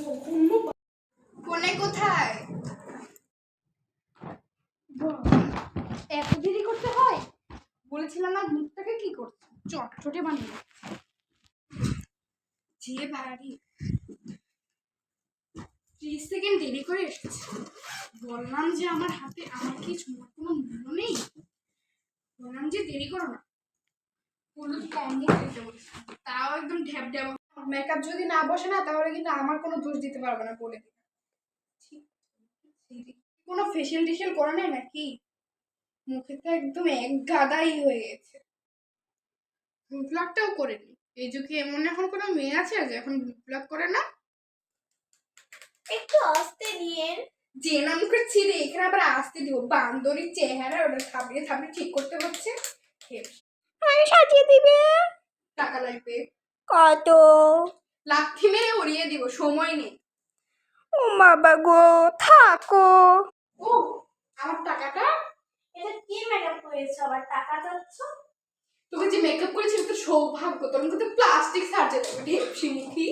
ফোনে কোথায়? এত দেরি করতে হয়? বলেছিলাম না মুখটাকে কি করছো? চটচটে বানিয়ে যে ভারী 30 সেকেন্ড দেরি করে এসেছে। বললাম যে আমার হাতে আমার কি ছোঁয়ার কোনো মূল্য নেই। বললাম যে দেরি করো না, হলুদ কম দিতে বলছি, তাও একদম ঢ্যাপ ঢ্যাপ। মেকআপ যদি না বসে না তাহলে কিন্তু আমার কোনো দোষ দিতে পারবে না, বলে দিই। কোনো ফেশিয়াল টেশিয়াল করা নেই নাকি? মুখে তো একদম এক গাদাই হয়ে গেছে। ব্লগটাও করেনি। এই যুগে এমন এখন কোনো মেয়ে আছে যে এখন ব্লগ করে না? একটু আস্তে দিয়ে যে না মুখে ছিঁড়ে এখানে আবার আসতে দিব। বান্দরির চেহারা ওটা থাপড়িয়ে থাপড়িয়ে ঠিক করতে হচ্ছে। আমি সাজিয়ে দিবে। টাকা লাগবে কত? লাথি মেরে উড়িয়ে দিব, সময় নেই। ও বাবা গো, থাকো। ও আমার টাকাটা? এটা কি মেকআপ করেছো আবার টাকা চাচ্ছ? তোকে যে মেকআপ করেছিস তোর সৌভাগ্য, তোর মধ্যে প্লাস্টিক সার্জারি ঢেপসি মুখী।